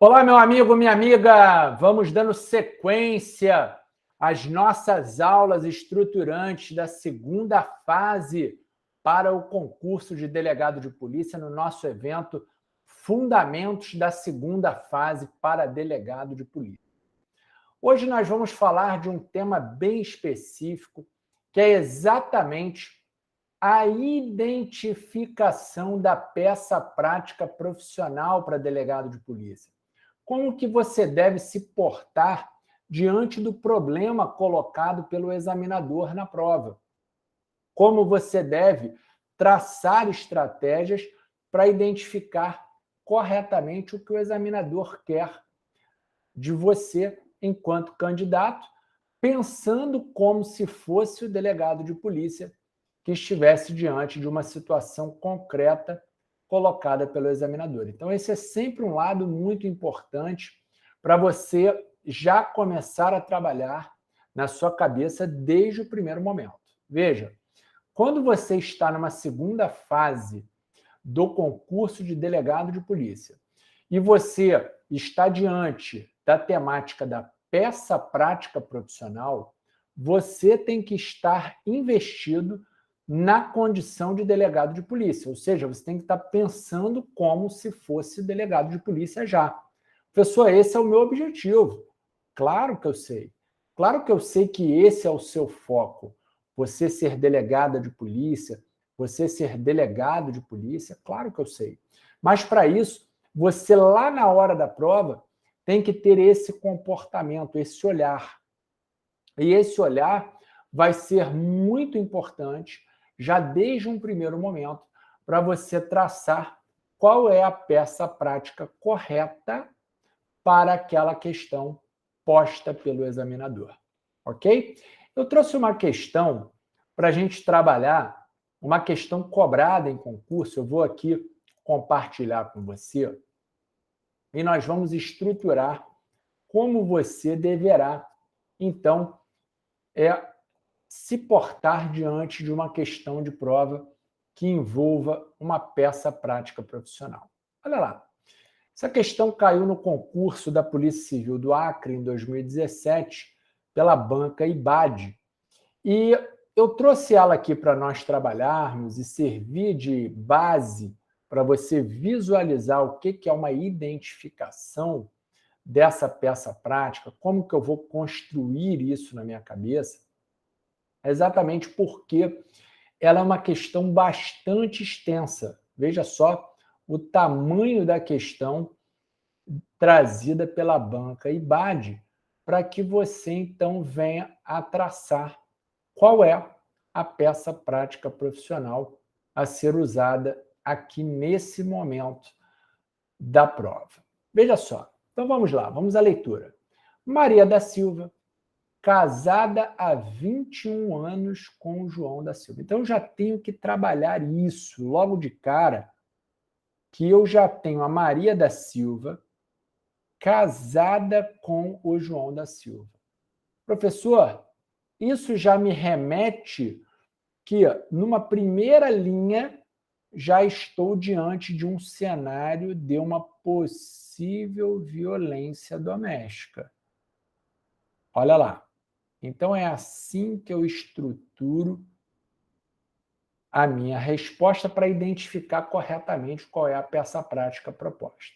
Olá, meu amigo, minha amiga. Vamos dando sequência às nossas aulas estruturantes da segunda fase para o concurso de delegado de polícia no nosso evento Fundamentos da Segunda Fase para Delegado de Polícia. Hoje nós vamos falar de um tema bem específico, que é exatamente a identificação da peça prática profissional para delegado de polícia. Como que você deve se portar diante do problema colocado pelo examinador na prova? Como você deve traçar estratégias para identificar corretamente o que o examinador quer de você enquanto candidato, pensando como se fosse o delegado de polícia que estivesse diante de uma situação concreta colocada pelo examinador. Então, esse é sempre um lado muito importante para você já começar a trabalhar na sua cabeça desde o primeiro momento. Veja, quando você está numa segunda fase do concurso de delegado de polícia e você está diante da temática da peça prática profissional, você tem que estar investido na condição de delegado de polícia, ou seja, você tem que estar pensando como se fosse delegado de polícia já. Professor, esse é o meu objetivo. Claro que eu sei. Claro que eu sei que esse é o seu foco. Você ser delegada de polícia, você ser delegado de polícia, claro que eu sei. Mas para isso, você lá na hora da prova tem que ter esse comportamento, esse olhar. E esse olhar vai ser muito importante já desde um primeiro momento para você traçar qual é a peça prática correta para aquela questão posta pelo examinador. Ok? Eu trouxe uma questão para a gente trabalhar, uma questão cobrada em concurso. Eu vou aqui compartilhar com você e nós vamos estruturar como você deverá, então, se portar diante de uma questão de prova que envolva uma peça prática profissional. Olha lá. Essa questão caiu no concurso da Polícia Civil do Acre em 2017 pela banca IBAD. E eu trouxe ela aqui para nós trabalharmos e servir de base para você visualizar o que é uma identificação dessa peça prática, como que eu vou construir isso na minha cabeça, exatamente porque ela é uma questão bastante extensa. Veja só o tamanho da questão trazida pela banca IBAD para que você, então, venha a traçar qual é a peça prática profissional a ser usada aqui nesse momento da prova. Veja só. Então, vamos lá, vamos à leitura. Maria da Silva, casada há 21 anos com o João da Silva. Então, eu já tenho que trabalhar isso logo de cara, que eu já tenho a Maria da Silva casada com o João da Silva. Professor, isso já me remete que, numa primeira linha, já estou diante de um cenário de uma possível violência doméstica. Olha lá. Então, é assim que eu estruturo a minha resposta para identificar corretamente qual é a peça prática proposta.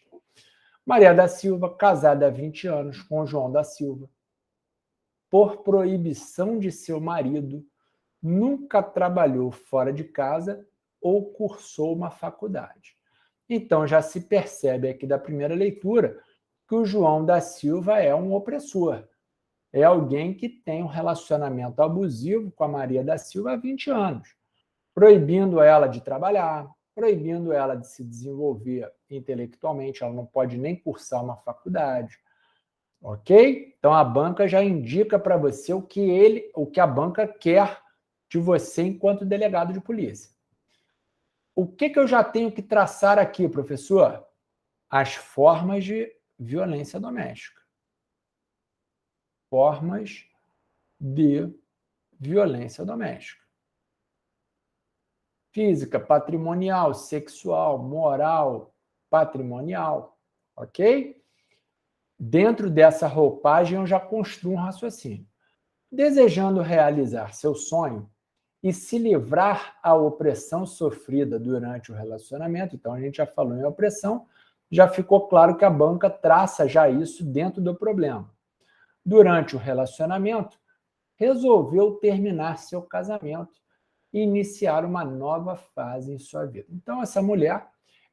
Maria da Silva, casada há 20 anos com João da Silva, por proibição de seu marido, nunca trabalhou fora de casa ou cursou uma faculdade. Então, já se percebe aqui da primeira leitura que o João da Silva é um opressor. É alguém que tem um relacionamento abusivo com a Maria da Silva há 20 anos, proibindo ela de trabalhar, proibindo ela de se desenvolver intelectualmente, ela não pode nem cursar uma faculdade. Ok? Então a banca já indica para você o que a banca quer de você enquanto delegado de polícia. O que eu já tenho que traçar aqui, professor? As formas de violência doméstica. Formas de violência doméstica. Física, patrimonial, sexual, moral, patrimonial. Ok? Dentro dessa roupagem, eu já construo um raciocínio. Desejando realizar seu sonho e se livrar à opressão sofrida durante o relacionamento, então a gente já falou em opressão, já ficou claro que a banca traça já isso dentro do problema. Durante o relacionamento, resolveu terminar seu casamento e iniciar uma nova fase em sua vida. Então, essa mulher,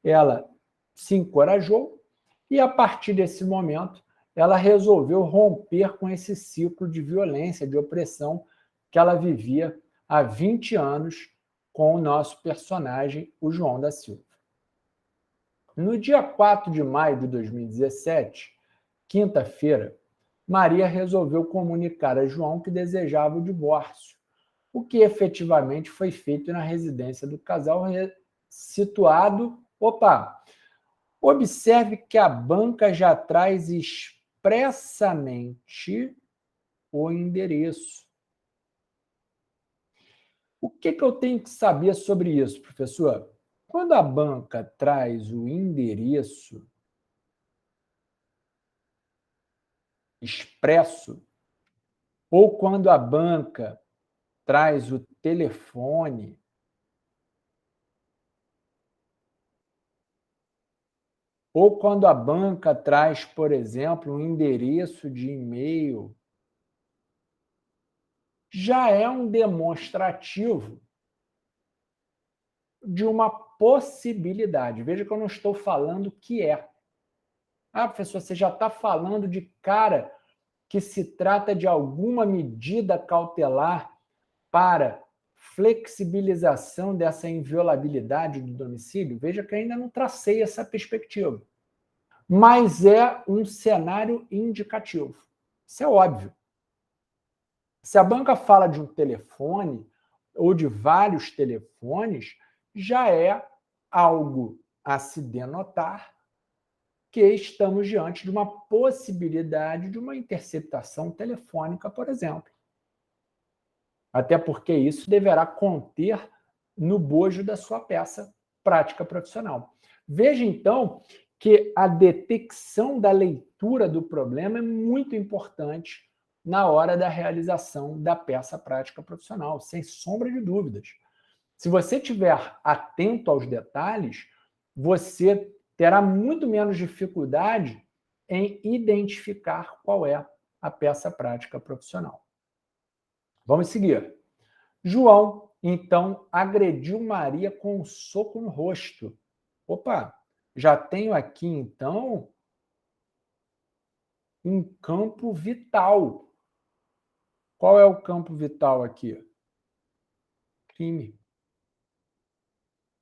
ela se encorajou e, a partir desse momento, ela resolveu romper com esse ciclo de violência, de opressão que ela vivia há 20 anos com o nosso personagem, o João da Silva. No dia 4 de maio de 2017, quinta-feira, Maria resolveu comunicar a João que desejava o divórcio, o que efetivamente foi feito na residência do casal situado. Observe que a banca já traz expressamente o endereço. O que eu tenho que saber sobre isso, professor? Quando a banca traz o endereço expresso, ou quando a banca traz o telefone, ou quando a banca traz, por exemplo, um endereço de e-mail, já é um demonstrativo de uma possibilidade. Veja que eu não estou falando que é. Ah, professor, você já está falando de cara que se trata de alguma medida cautelar para flexibilização dessa inviolabilidade do domicílio? Veja que ainda não tracei essa perspectiva. Mas é um cenário indicativo. Isso é óbvio. Se a banca fala de um telefone ou de vários telefones, já é algo a se denotar que estamos diante de uma possibilidade de uma interceptação telefônica, por exemplo. Até porque isso deverá conter no bojo da sua peça prática profissional. Veja, então, que a detecção da leitura do problema é muito importante na hora da realização da peça prática profissional, sem sombra de dúvidas. Se você estiver atento aos detalhes, você terá muito menos dificuldade em identificar qual é a peça prática profissional. Vamos seguir. João, então, agrediu Maria com um soco no rosto. Já tenho aqui, então, um campo vital. Qual é o campo vital aqui? Crime.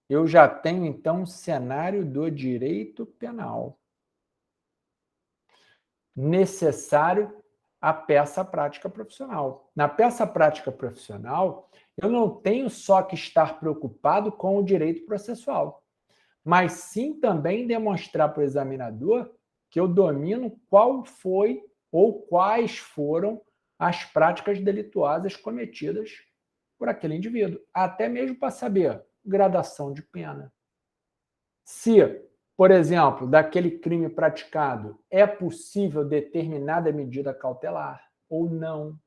Eu já tenho, então, um cenário do direito penal necessário à peça prática profissional. Na peça prática profissional, eu não tenho só que estar preocupado com o direito processual, mas sim também demonstrar para o examinador que eu domino qual foi ou quais foram as práticas delituosas cometidas por aquele indivíduo, até mesmo para saber gradação de pena. Se, por exemplo, daquele crime praticado é possível determinada medida cautelar ou não,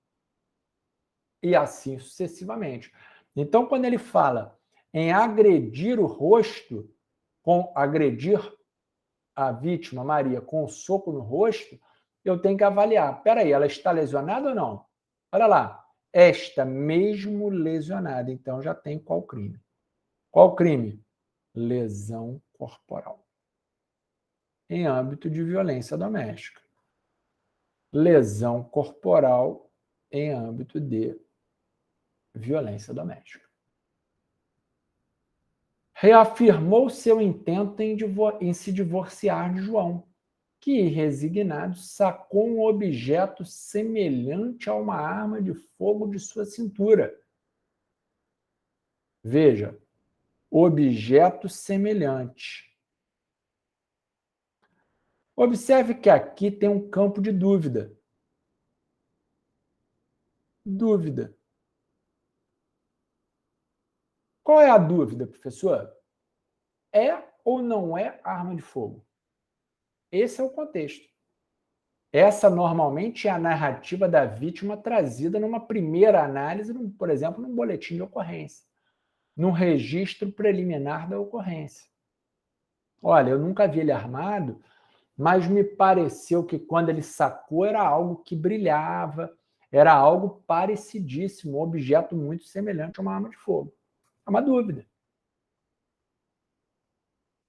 e assim sucessivamente. Então, quando ele fala em agredir o rosto, com agredir a vítima, Maria, com um soco no rosto, eu tenho que avaliar. Peraí, ela está lesionada ou não? Olha lá, esta mesmo lesionada. Então, já tem qual crime? Qual crime? Lesão corporal. Em âmbito de violência doméstica. Lesão corporal em âmbito de violência doméstica. Reafirmou seu intento em se divorciar de João, que, resignado, sacou um objeto semelhante a uma arma de fogo de sua cintura. Veja, objeto semelhante. Observe que aqui tem um campo de dúvida. Dúvida. Qual é a dúvida, professor? É ou não é arma de fogo? Esse é o contexto. Essa normalmente é a narrativa da vítima trazida numa primeira análise, por exemplo, num boletim de ocorrência, num registro preliminar da ocorrência. Olha, eu nunca vi ele armado, mas me pareceu que quando ele sacou era algo que brilhava, era algo parecidíssimo, um objeto muito semelhante a uma arma de fogo. É uma dúvida.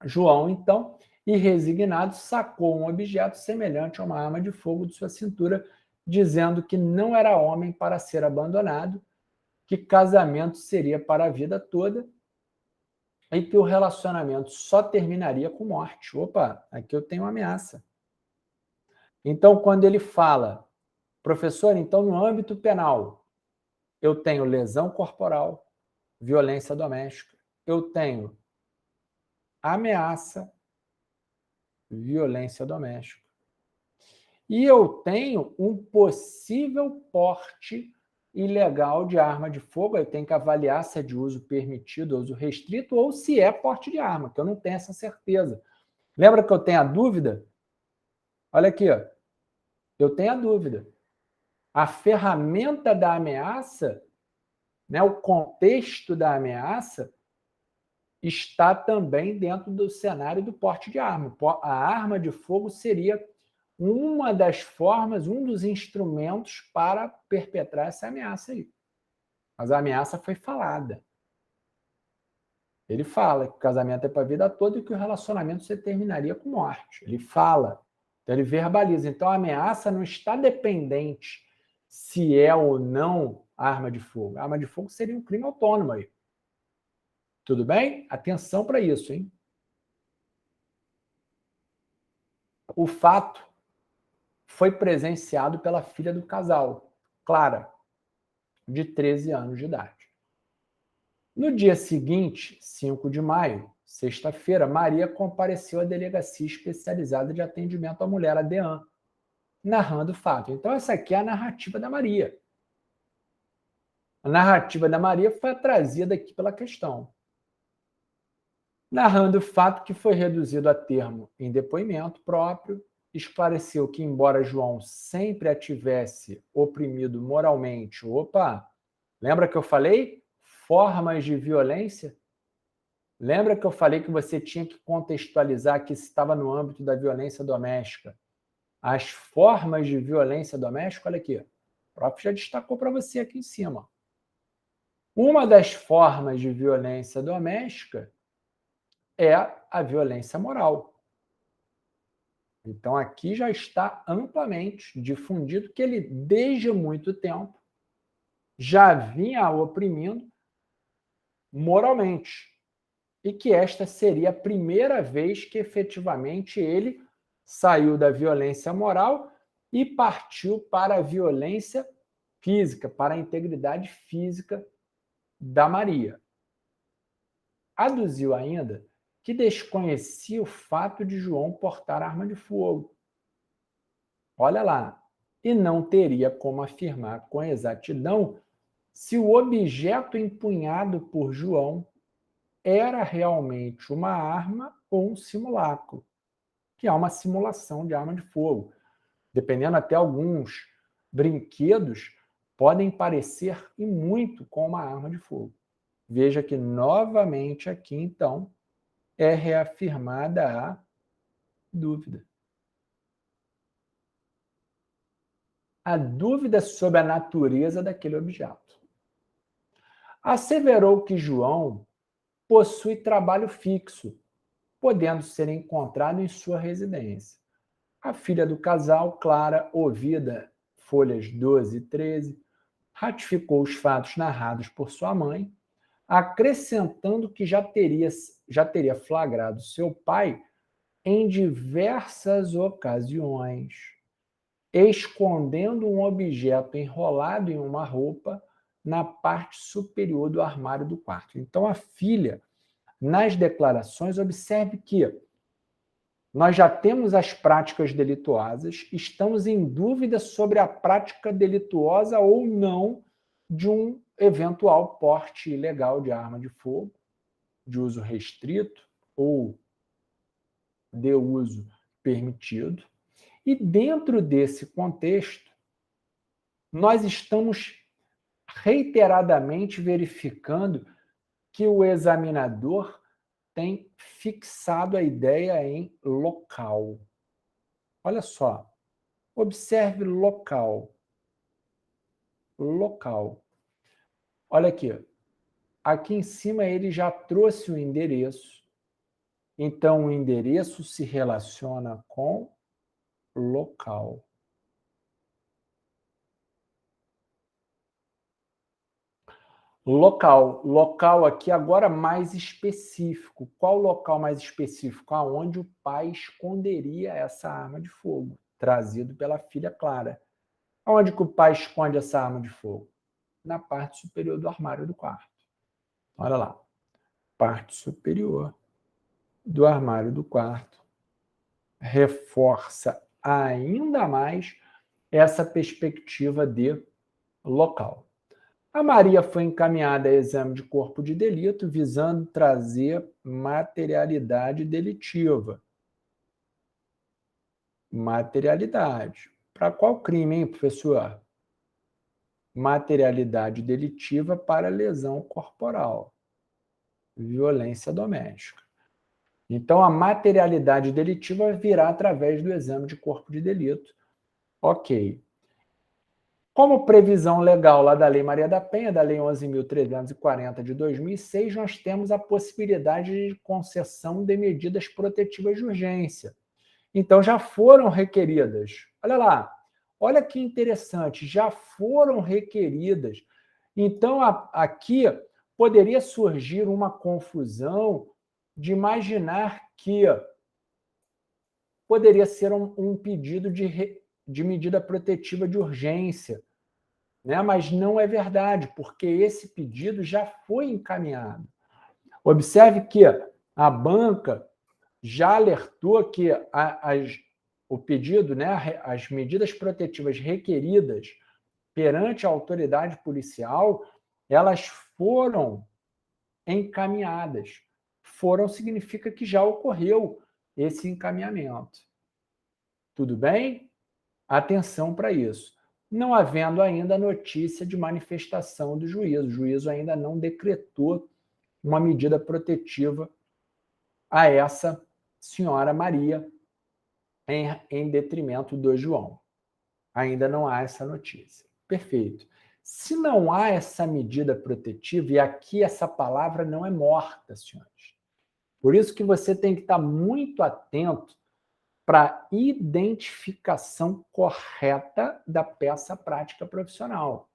João, então, irresignado, sacou um objeto semelhante a uma arma de fogo de sua cintura, dizendo que não era homem para ser abandonado, que casamento seria para a vida toda e que o relacionamento só terminaria com morte. Opa, aqui eu tenho uma ameaça. Então, quando ele fala, professor, então no âmbito penal, eu tenho lesão corporal, violência doméstica, eu tenho ameaça, violência doméstica. E eu tenho um possível porte ilegal de arma de fogo. Eu tenho que avaliar se é de uso permitido, uso restrito, ou se é porte de arma, que eu não tenho essa certeza. Lembra que eu tenho a dúvida? Olha aqui, ó. Eu tenho a dúvida. A ferramenta da ameaça, né, o contexto da ameaça, está também dentro do cenário do porte de arma. A arma de fogo seria uma das formas, um dos instrumentos para perpetrar essa ameaça aí. Mas a ameaça foi falada. Ele fala que o casamento é para a vida toda e que o relacionamento se terminaria com morte. Ele fala. Então ele verbaliza. Então a ameaça não está dependente se é ou não arma de fogo. A arma de fogo seria um crime autônomo aí. Tudo bem? Atenção para isso, hein? O fato foi presenciado pela filha do casal, Clara, de 13 anos de idade. No dia seguinte, 5 de maio, sexta-feira, Maria compareceu à Delegacia Especializada de Atendimento à Mulher, a DEAN, narrando o fato. Então, essa aqui é a narrativa da Maria. A narrativa da Maria foi trazida aqui pela questão. Narrando o fato que foi reduzido a termo em depoimento próprio, esclareceu que, embora João sempre a tivesse oprimido moralmente, lembra que eu falei? Formas de violência? Lembra que eu falei que você tinha que contextualizar que estava no âmbito da violência doméstica? As formas de violência doméstica, olha aqui, o próprio já destacou para você aqui em cima. Uma das formas de violência doméstica é a violência moral. Então, aqui já está amplamente difundido que ele, desde muito tempo, já vinha oprimindo moralmente. E que esta seria a primeira vez que efetivamente ele saiu da violência moral e partiu para a violência física, para a integridade física da Maria. Aduziu ainda que desconhecia o fato de João portar arma de fogo. Olha lá, e não teria como afirmar com exatidão se o objeto empunhado por João era realmente uma arma ou um simulacro, que é uma simulação de arma de fogo. Dependendo, até alguns brinquedos podem parecer e muito com uma arma de fogo. Veja que novamente aqui, então, é reafirmada a dúvida. A dúvida sobre a natureza daquele objeto. Asseverou que João possui trabalho fixo, podendo ser encontrado em sua residência. A filha do casal, Clara, ouvida, folhas 12 e 13, ratificou os fatos narrados por sua mãe, acrescentando que já teria flagrado seu pai em diversas ocasiões, escondendo um objeto enrolado em uma roupa na parte superior do armário do quarto. Então, a filha, nas declarações, observe que nós já temos as práticas delituosas, estamos em dúvida sobre a prática delituosa ou não de um eventual porte ilegal de arma de fogo, de uso restrito ou de uso permitido. E dentro desse contexto, nós estamos reiteradamente verificando que o examinador tem fixado a ideia em local. Olha só, observe local. Local. Olha aqui. Aqui em cima ele já trouxe o endereço. Então, o endereço se relaciona com local. Local. Local aqui agora mais específico. Qual local mais específico? Aonde o pai esconderia essa arma de fogo, trazido pela filha Clara. Aonde que o pai esconde essa arma de fogo? Na parte superior do armário do quarto. Olha lá. Parte superior do armário do quarto. Reforça ainda mais essa perspectiva de local. A Maria foi encaminhada a exame de corpo de delito, visando trazer materialidade delitiva. Materialidade. Para qual crime, hein, professor? Materialidade delitiva para lesão corporal. Violência doméstica. Então, a materialidade delitiva virá através do exame de corpo de delito. Ok. Como previsão legal lá da Lei Maria da Penha, da Lei 11.340 de 2006, nós temos a possibilidade de concessão de medidas protetivas de urgência. Então, já foram requeridas. Olha lá, olha que interessante, já foram requeridas. Então, aqui poderia surgir uma confusão de imaginar que poderia ser um pedido de medida protetiva de urgência, né? Mas não é verdade, porque esse pedido já foi encaminhado. Observe que a banca já alertou que o pedido, né, as medidas protetivas requeridas perante a autoridade policial, elas foram encaminhadas. Foram significa que já ocorreu esse encaminhamento. Tudo bem? Atenção para isso. Não havendo ainda notícia de manifestação do juízo. O juízo ainda não decretou uma medida protetiva a essa senhora Maria em detrimento do João. Ainda não há essa notícia. Perfeito. Se não há essa medida protetiva, e aqui essa palavra não é morta, senhores. Por isso que você tem que estar muito atento para a identificação correta da peça prática profissional.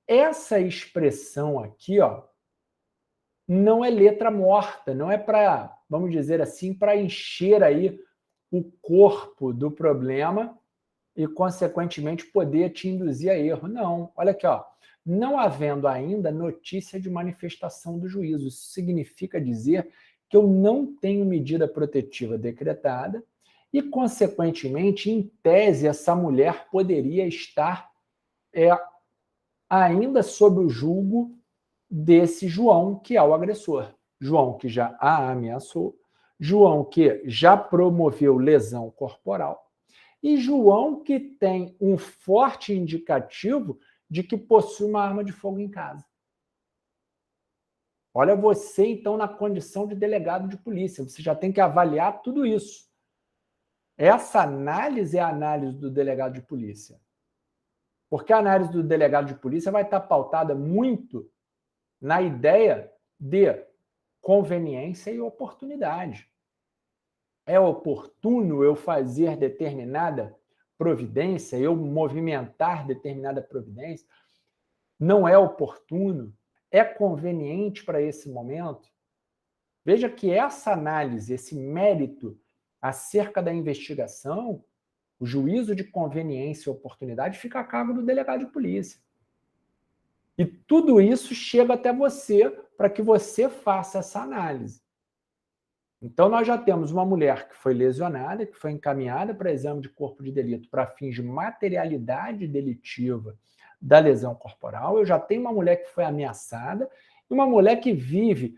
Essa expressão aqui, ó, não é letra morta, não é para, vamos dizer assim, para encher aí o corpo do problema e, consequentemente, poder te induzir a erro. Não, olha aqui, ó, não havendo ainda notícia de manifestação do juízo. Isso significa dizer que eu não tenho medida protetiva decretada e, consequentemente, em tese, essa mulher poderia estar ainda sob o julgo desse João, que é o agressor. João que já a ameaçou, João que já promoveu lesão corporal e João que tem um forte indicativo de que possui uma arma de fogo em casa. Olha você, então, na condição de delegado de polícia. Você já tem que avaliar tudo isso. Essa análise é a análise do delegado de polícia. Porque a análise do delegado de polícia vai estar pautada muito na ideia de conveniência e oportunidade. É oportuno eu fazer determinada providência, eu movimentar determinada providência? Não é oportuno? É conveniente para esse momento? Veja que essa análise, esse mérito acerca da investigação, o juízo de conveniência e oportunidade fica a cargo do delegado de polícia. E tudo isso chega até você para que você faça essa análise. Então, nós já temos uma mulher que foi lesionada, que foi encaminhada para exame de corpo de delito para fins de materialidade delitiva da lesão corporal. Eu já tenho uma mulher que foi ameaçada e uma mulher que vive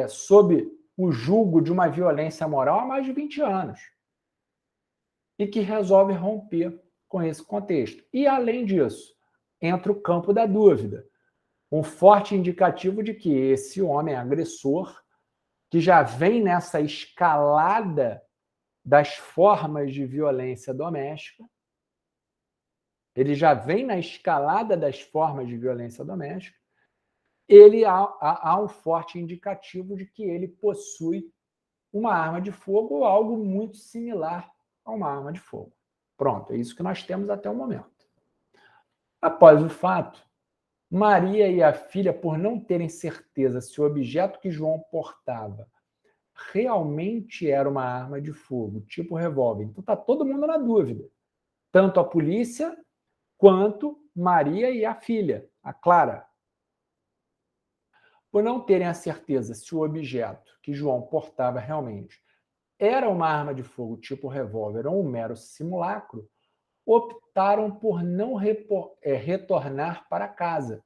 sob o julgo de uma violência moral há mais de 20 anos. e que resolve romper com esse contexto. E, além disso, entra o campo da dúvida, um forte indicativo de que esse homem agressor, que já vem nessa escalada das formas de violência doméstica, ele já vem na escalada das formas de violência doméstica, há um forte indicativo de que ele possui uma arma de fogo ou algo muito similar a uma arma de fogo. Pronto, é isso que nós temos até o momento. Após o fato, Maria e a filha, por não terem certeza se o objeto que João portava realmente era uma arma de fogo, tipo revólver. Então está todo mundo na dúvida. Tanto a polícia quanto Maria e a filha, a Clara. Por não terem a certeza se o objeto que João portava realmente era uma arma de fogo tipo revólver ou um mero simulacro, optaram por não retornar para casa,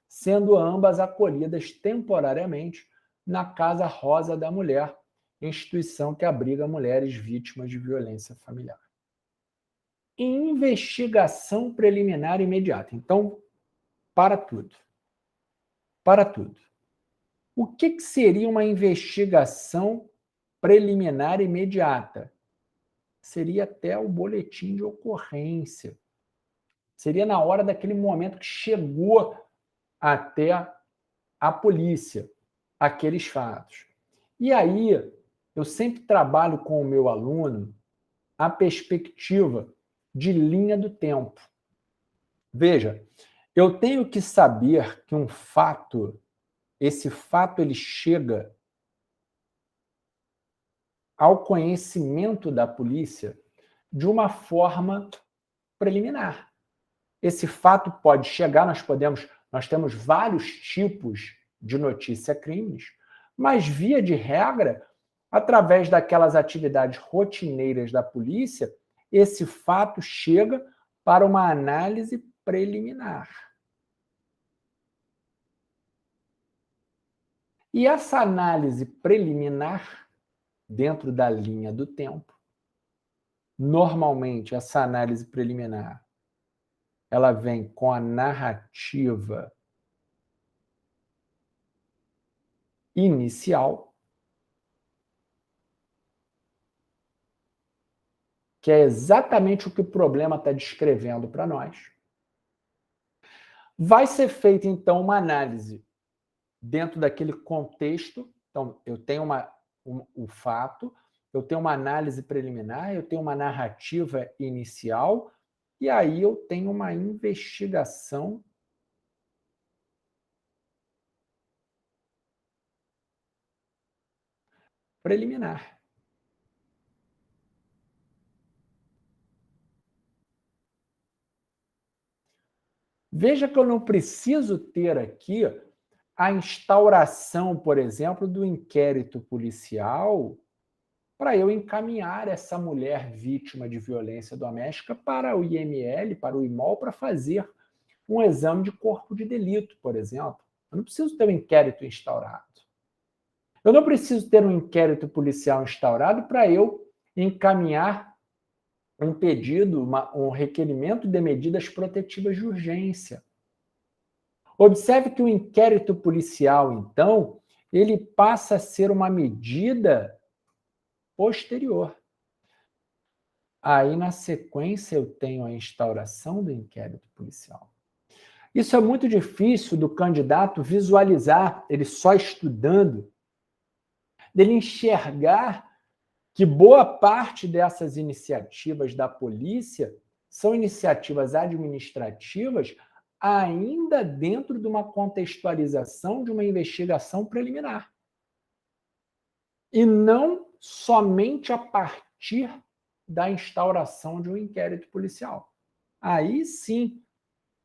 sendo ambas acolhidas temporariamente na Casa Rosa da Mulher, instituição que abriga mulheres vítimas de violência familiar. Investigação preliminar imediata. Então, para tudo. Para tudo. O que seria uma investigação preliminar imediata? Seria até o boletim de ocorrência. Seria na hora daquele momento que chegou até a polícia aqueles fatos. E aí, eu sempre trabalho com o meu aluno a perspectiva de linha do tempo. Veja, eu tenho que saber que um fato, esse fato ele chega ao conhecimento da polícia de uma forma preliminar. Esse fato pode chegar, nós temos vários tipos de notícia-crimes, mas, via de regra, através daquelas atividades rotineiras da polícia, esse fato chega para uma análise preliminar. E essa análise preliminar, dentro da linha do tempo, normalmente essa análise preliminar, ela vem com a narrativa inicial, que é exatamente o que o problema está descrevendo para nós. Vai ser feita, então, uma análise dentro daquele contexto. Então, eu tenho o fato, eu tenho uma análise preliminar, eu tenho uma narrativa inicial, e aí eu tenho uma investigação preliminar. Veja que eu não preciso ter aqui a instauração, por exemplo, do inquérito policial para eu encaminhar essa mulher vítima de violência doméstica para o IML, para o IMOL, para fazer um exame de corpo de delito, por exemplo. Eu não preciso ter um inquérito instaurado. Eu não preciso ter um inquérito policial instaurado para eu encaminhar um pedido, um requerimento de medidas protetivas de urgência. Observe que o inquérito policial, então, ele passa a ser uma medida posterior. Aí, na sequência, eu tenho a instauração do inquérito policial. Isso é muito difícil do candidato visualizar, ele só estudando, dele enxergar que boa parte dessas iniciativas da polícia são iniciativas administrativas ainda dentro de uma contextualização de uma investigação preliminar. E não somente a partir da instauração de um inquérito policial. Aí sim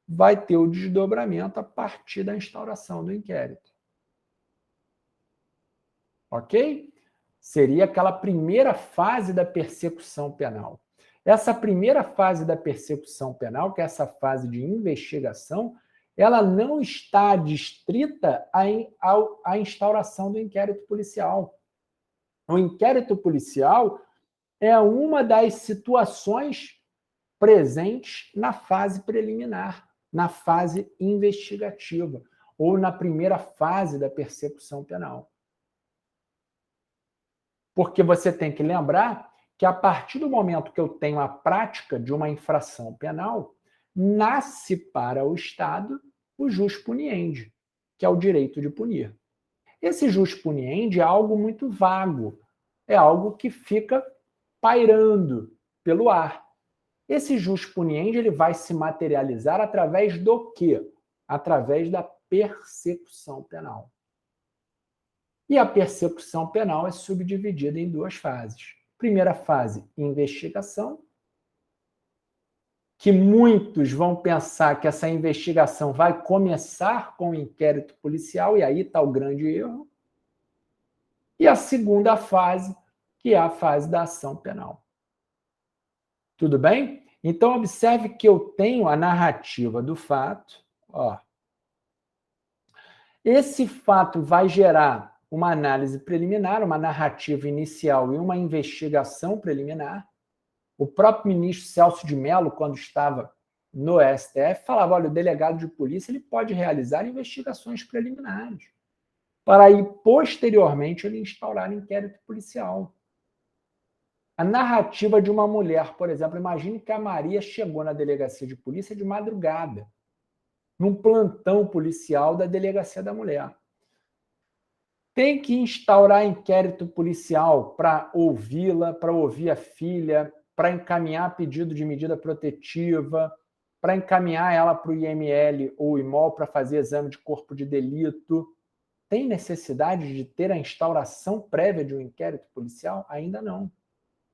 vai ter o desdobramento a partir da instauração do inquérito. Ok? Seria aquela primeira fase da persecução penal. Essa primeira fase da persecução penal, que é essa fase de investigação, ela não está adstrita à instauração do inquérito policial. O inquérito policial é uma das situações presentes na fase preliminar, na fase investigativa, ou na primeira fase da persecução penal. Porque você tem que lembrar que a partir do momento que eu tenho a prática de uma infração penal, nasce para o Estado o jus puniendi, que é o direito de punir. Esse jus puniendi é algo muito vago, é algo que fica pairando pelo ar. Esse jus puniendi ele vai se materializar através do quê? Através da persecução penal. E a persecução penal é subdividida em duas fases. Primeira fase, investigação, que muitos vão pensar que essa investigação vai começar com o inquérito policial, e aí está o grande erro. E a segunda fase, que é a fase da ação penal. Tudo bem? Então, observe que eu tenho a narrativa do fato. Ó. Esse fato vai gerar uma análise preliminar, uma narrativa inicial e uma investigação preliminar. O próprio ministro Celso de Mello, quando estava no STF, falava, olha, o delegado de polícia ele pode realizar investigações preliminares para aí, posteriormente, ele instaurar inquérito policial. A narrativa de uma mulher, por exemplo, imagine que a Maria chegou na delegacia de polícia de madrugada, num plantão policial da delegacia da mulher. Tem que instaurar inquérito policial para ouvi-la, para ouvir a filha, para encaminhar pedido de medida protetiva, para encaminhar ela para o IML ou IMOL para fazer exame de corpo de delito. Tem necessidade de ter a instauração prévia de um inquérito policial? Ainda não.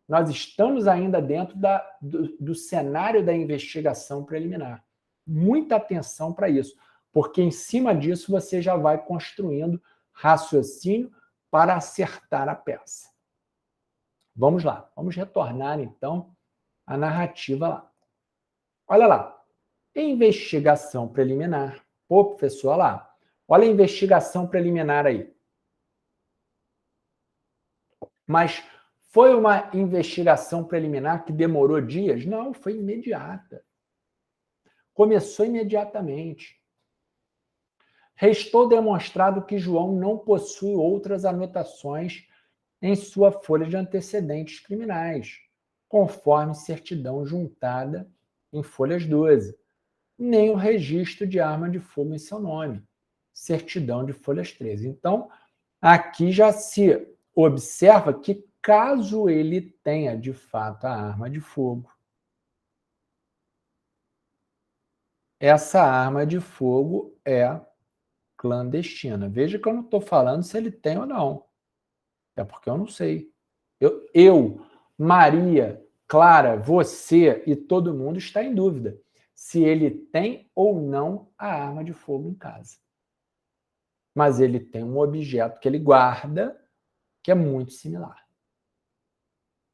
Nós estamos ainda dentro do cenário da investigação preliminar. Muita atenção para isso, porque em cima disso você já vai construindo raciocínio para acertar a peça. Vamos lá, vamos retornar então à narrativa lá. Olha lá, investigação preliminar. Pô, professor, olha lá. Olha a investigação preliminar aí. Mas foi uma investigação preliminar que demorou dias? Não, foi imediata. Começou imediatamente. Restou demonstrado que João não possui outras anotações em sua folha de antecedentes criminais, conforme certidão juntada em folhas 12, nem o registro de arma de fogo em seu nome, certidão de folhas 13. Então, aqui já se observa que caso ele tenha, de fato, a arma de fogo, essa arma de fogo é clandestina. Veja que eu não estou falando se ele tem ou não. É porque eu não sei. Eu, Maria, Clara, você e todo mundo está em dúvida se ele tem ou não a arma de fogo em casa. Mas ele tem um objeto que ele guarda que é muito similar.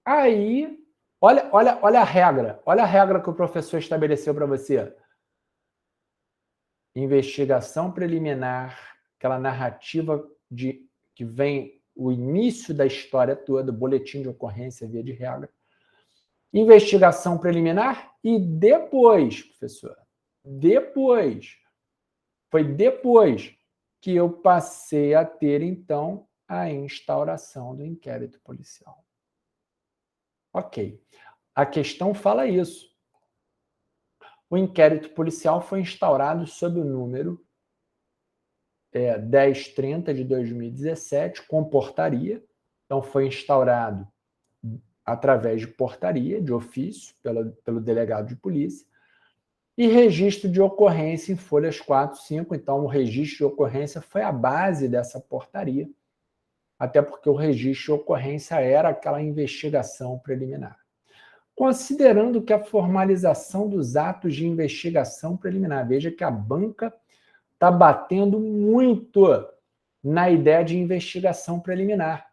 Aí, olha a regra que o professor estabeleceu para você. Investigação preliminar, aquela narrativa que vem o início da história toda, boletim de ocorrência, via de regra. Investigação preliminar e depois, professor, foi depois que eu passei a ter, então, a instauração do inquérito policial. Ok. A questão fala isso. O inquérito policial foi instaurado sob o número 1030 de 2017, com portaria. Então, foi instaurado através de portaria, de ofício, pelo delegado de polícia, e registro de ocorrência em folhas 4, 5. Então, o registro de ocorrência foi a base dessa portaria, até porque o registro de ocorrência era aquela investigação preliminar. Considerando que a formalização dos atos de investigação preliminar, veja que a banca está batendo muito na ideia de investigação preliminar.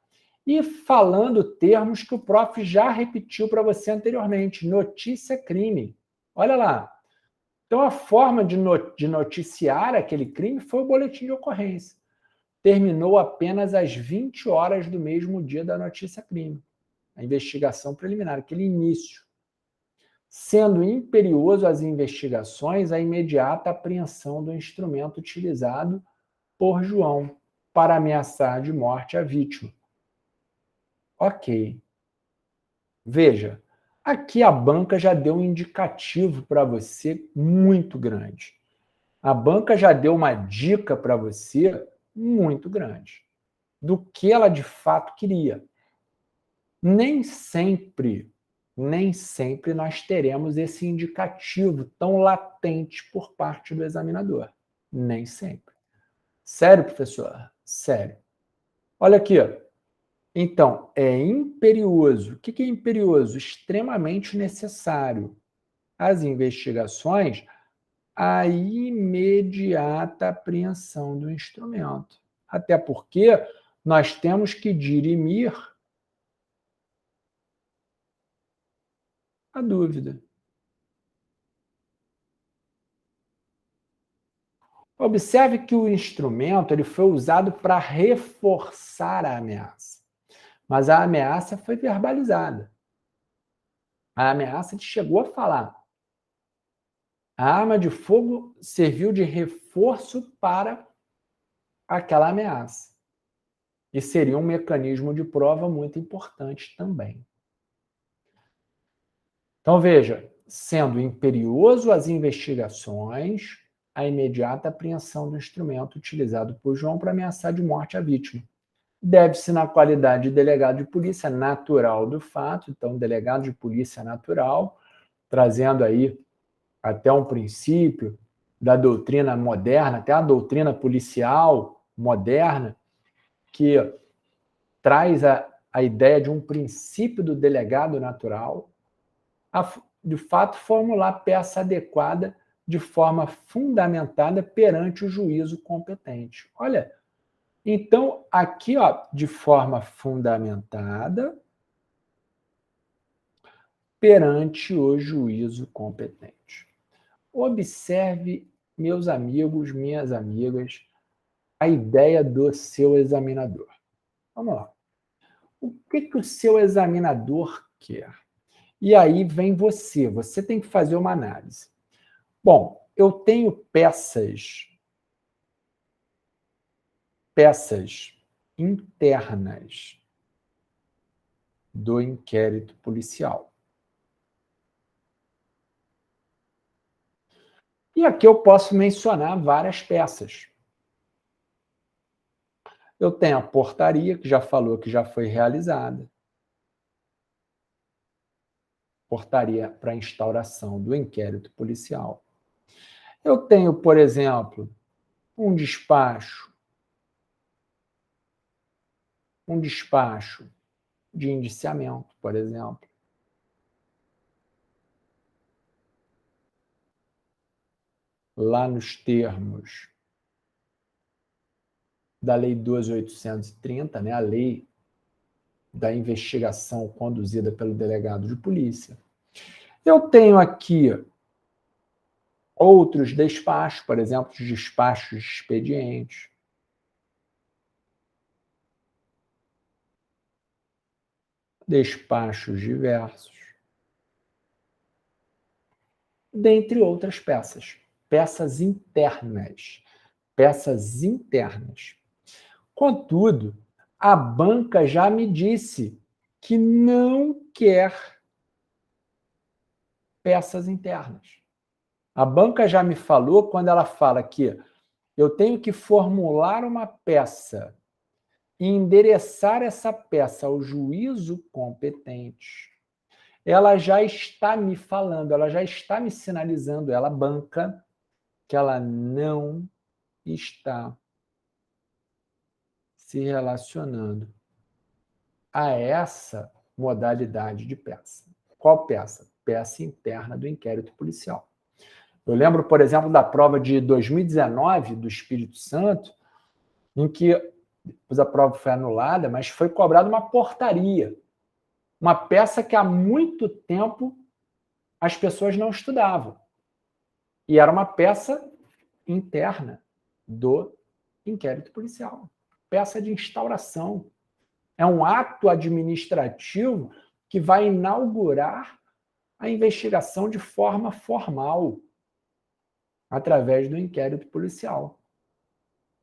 E falando termos que o prof já repetiu para você anteriormente, notícia-crime. Olha lá. Então, a forma de noticiar aquele crime foi o boletim de ocorrência. Terminou apenas às 20 horas do mesmo dia da notícia-crime. a investigação preliminar, aquele início. Sendo imperioso as investigações, a imediata apreensão do instrumento utilizado por João para ameaçar de morte a vítima. Ok. Veja, aqui a banca já deu um indicativo para você muito grande. A banca já deu uma dica para você muito grande do que ela de fato queria. Nem sempre nós teremos esse indicativo tão latente por parte do examinador. Nem sempre. Sério, professor? Sério. Olha aqui. Então, é imperioso. O que é imperioso? Extremamente necessário. As investigações, a imediata apreensão do instrumento. Até porque nós temos que dirimir a dúvida. Observe que o instrumento ele foi usado para reforçar a ameaça. Mas a ameaça foi verbalizada. A ameaça chegou a falar. A arma de fogo serviu de reforço para aquela ameaça. E seria um mecanismo de prova muito importante também. Então, veja, sendo imperioso as investigações, a imediata apreensão do instrumento utilizado por João para ameaçar de morte a vítima. Deve-se na qualidade de delegado de polícia natural do fato, então, delegado de polícia natural, trazendo aí até um princípio da doutrina moderna, até a doutrina policial moderna, que traz a ideia de um princípio do delegado natural, de fato, formular peça adequada de forma fundamentada perante o juízo competente. Olha, então, aqui, ó, de forma fundamentada perante o juízo competente. Observe, meus amigos, minhas amigas, a ideia do seu examinador. Vamos lá. O que o seu examinador quer? E aí vem você. Você tem que fazer uma análise. Bom, eu tenho peças internas do inquérito policial. E aqui eu posso mencionar várias peças. Eu tenho a portaria, que já falou que já foi realizada. Portaria para instauração do inquérito policial. Eu tenho, por exemplo, um despacho de indiciamento, por exemplo. Lá nos termos da Lei 12.830, né, a lei da investigação conduzida pelo delegado de polícia. Eu tenho aqui outros despachos, por exemplo, os despachos de expedientes. Despachos diversos. Dentre outras peças. Peças internas. Peças internas. Contudo, a banca já me disse que não quer peças internas. A banca já me falou, quando ela fala que eu tenho que formular uma peça e endereçar essa peça ao juízo competente, ela já está me falando, ela já está me sinalizando, ela, banca, que ela não está se relacionando a essa modalidade de peça. Qual peça? Peça interna do inquérito policial. Eu lembro, por exemplo, da prova de 2019 do Espírito Santo, em que depois a prova foi anulada, mas foi cobrada uma portaria, uma peça que há muito tempo as pessoas não estudavam. E era uma peça interna do inquérito policial. Peça de instauração. É um ato administrativo que vai inaugurar a investigação de forma formal, através do inquérito policial.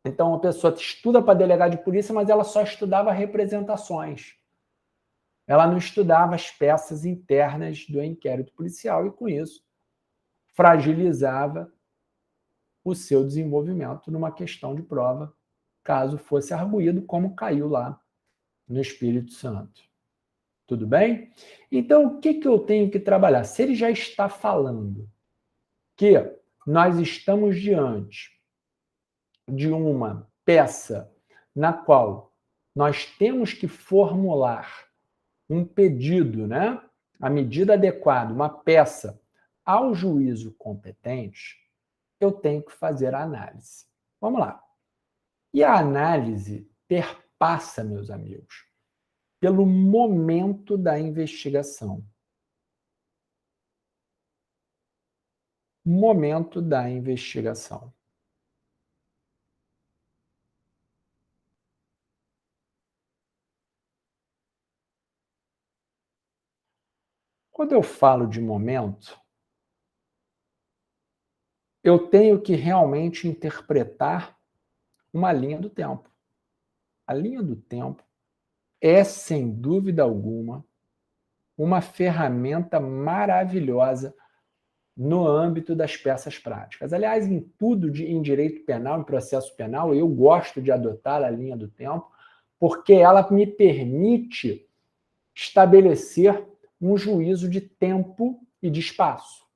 Então, a pessoa estuda para delegado de polícia, mas ela só estudava representações. Ela não estudava as peças internas do inquérito policial e, com isso, fragilizava o seu desenvolvimento numa questão de prova, caso fosse arguído, como caiu lá no Espírito Santo. Tudo bem? Então, o que eu tenho que trabalhar? Se ele já está falando que nós estamos diante de uma peça na qual nós temos que formular um pedido, né? A medida adequada, uma peça ao juízo competente, eu tenho que fazer a análise. Vamos lá. E a análise perpassa, meus amigos, pelo momento da investigação. Momento da investigação. Quando eu falo de momento, eu tenho que realmente interpretar uma linha do tempo. A linha do tempo é, sem dúvida alguma, uma ferramenta maravilhosa no âmbito das peças práticas. Aliás, em tudo em direito penal, em processo penal, eu gosto de adotar a linha do tempo, porque ela me permite estabelecer um juízo de tempo e de espaço.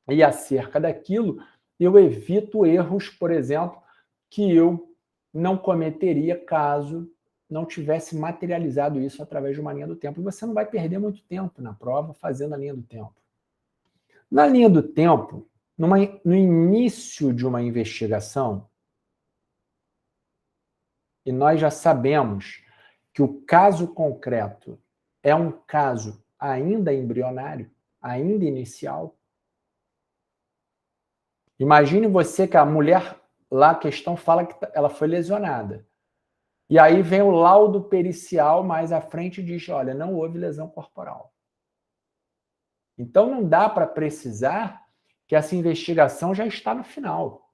E acerca daquilo, eu evito erros, por exemplo, que eu não cometeria caso não tivesse materializado isso através de uma linha do tempo. E você não vai perder muito tempo na prova fazendo a linha do tempo. Na linha do tempo, no início de uma investigação, e nós já sabemos que o caso concreto é um caso ainda embrionário, ainda inicial. Imagine você que a mulher, lá a questão fala que ela foi lesionada. E aí vem o laudo pericial mais à frente e diz, olha, não houve lesão corporal. Então não dá para precisar que essa investigação já está no final.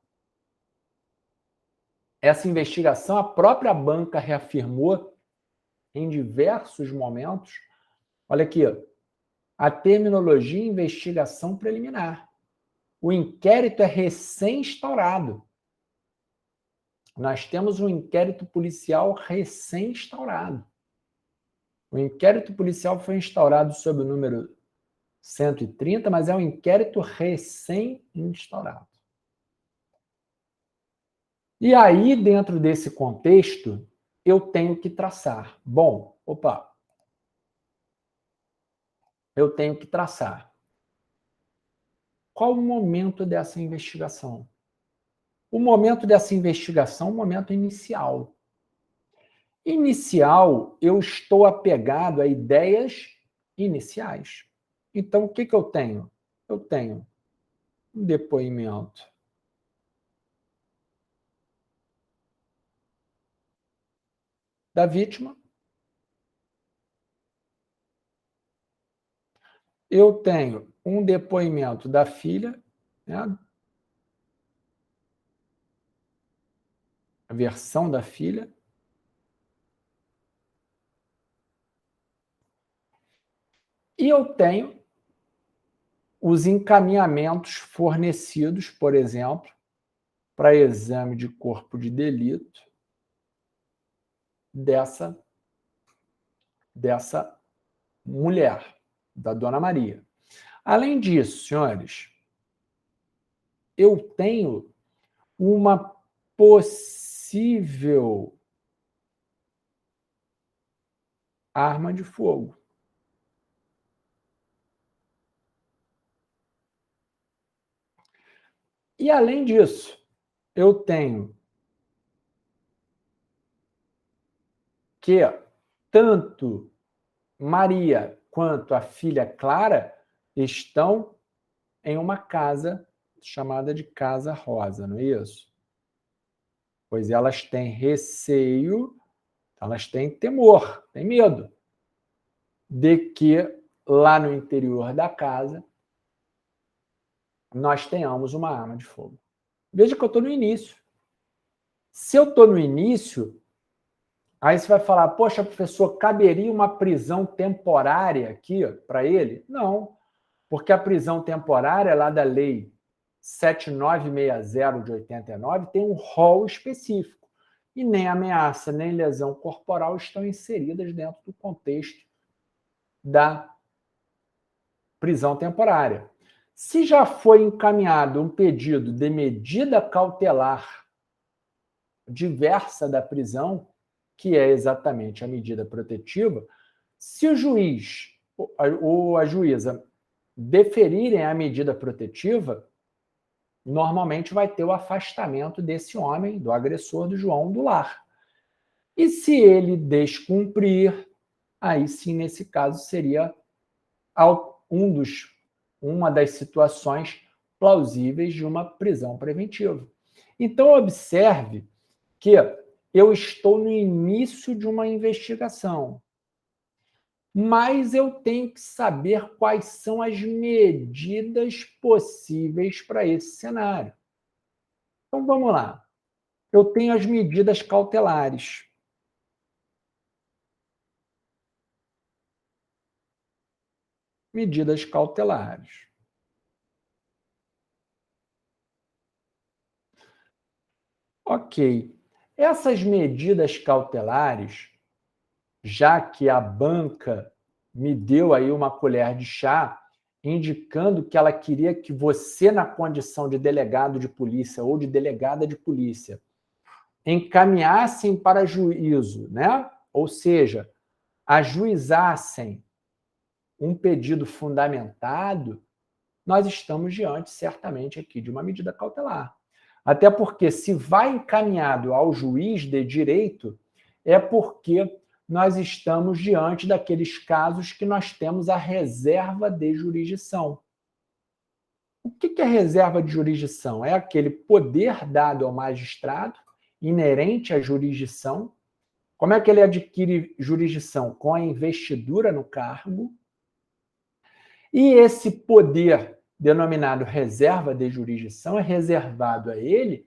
Essa investigação, a própria banca reafirmou em diversos momentos, olha aqui, a terminologia investigação preliminar. O inquérito é recém-instaurado. Nós temos um inquérito policial recém-instaurado. O inquérito policial foi instaurado sob o número 130, mas é um inquérito recém-instaurado. E aí, dentro desse contexto, eu tenho que traçar. Bom, eu tenho que traçar. Qual o momento dessa investigação? O momento dessa investigação é o momento inicial. Inicial, eu estou apegado a ideias iniciais. Então, o que eu tenho? Eu tenho um depoimento da vítima, eu tenho um depoimento da filha, né? A versão da filha, e eu tenho os encaminhamentos fornecidos, por exemplo, para exame de corpo de delito dessa mulher, da Dona Maria. Além disso, senhores, eu tenho uma possível arma de fogo. E, além disso, eu tenho que tanto Maria quanto a filha Clara estão em uma casa chamada de Casa Rosa, não é isso? Pois elas têm receio, elas têm temor, têm medo de que lá no interior da casa nós tenhamos uma arma de fogo. Veja que eu estou no início. Se eu estou no início, aí você vai falar, poxa, professor, caberia uma prisão temporária aqui para ele? Não, porque a prisão temporária lá da lei 7960 de 89 tem um rol específico. E nem ameaça, nem lesão corporal estão inseridas dentro do contexto da prisão temporária. Se já foi encaminhado um pedido de medida cautelar diversa da prisão, que é exatamente a medida protetiva, se o juiz ou a juíza deferirem a medida protetiva, normalmente vai ter o afastamento desse homem, do agressor do João, do lar. E se ele descumprir, aí sim, nesse caso, seria uma das situações plausíveis de uma prisão preventiva. Então, observe que eu estou no início de uma investigação, mas eu tenho que saber quais são as medidas possíveis para esse cenário. Então, vamos lá. Eu tenho as medidas cautelares. Medidas cautelares. Ok. Essas medidas cautelares, já que a banca me deu aí uma colher de chá, indicando que ela queria que você, na condição de delegado de polícia ou de delegada de polícia, encaminhassem para juízo, né? Ou seja, ajuizassem um pedido fundamentado, nós estamos diante, certamente, aqui de uma medida cautelar. Até porque, se vai encaminhado ao juiz de direito, é porque nós estamos diante daqueles casos que nós temos a reserva de jurisdição. O que é reserva de jurisdição? É aquele poder dado ao magistrado, inerente à jurisdição. Como é que ele adquire jurisdição? Com a investidura no cargo. E esse poder, denominado reserva de jurisdição, é reservado a ele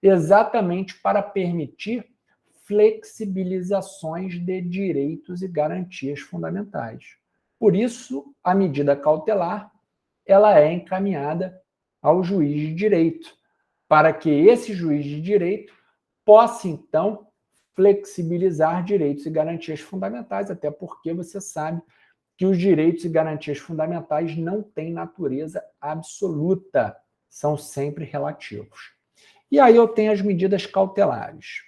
exatamente para permitir flexibilizações de direitos e garantias fundamentais. Por isso, a medida cautelar ela é encaminhada ao juiz de direito, para que esse juiz de direito possa, então, flexibilizar direitos e garantias fundamentais, até porque você sabe que os direitos e garantias fundamentais não têm natureza absoluta, são sempre relativos. E aí eu tenho as medidas cautelares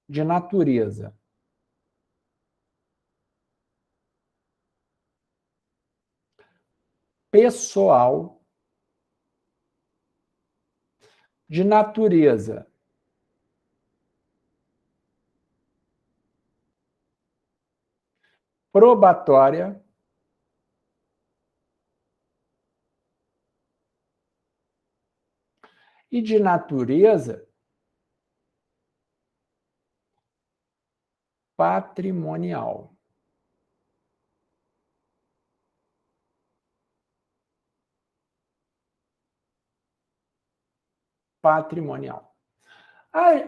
de natureza pessoal, de natureza probatória e de natureza patrimonial. Patrimonial.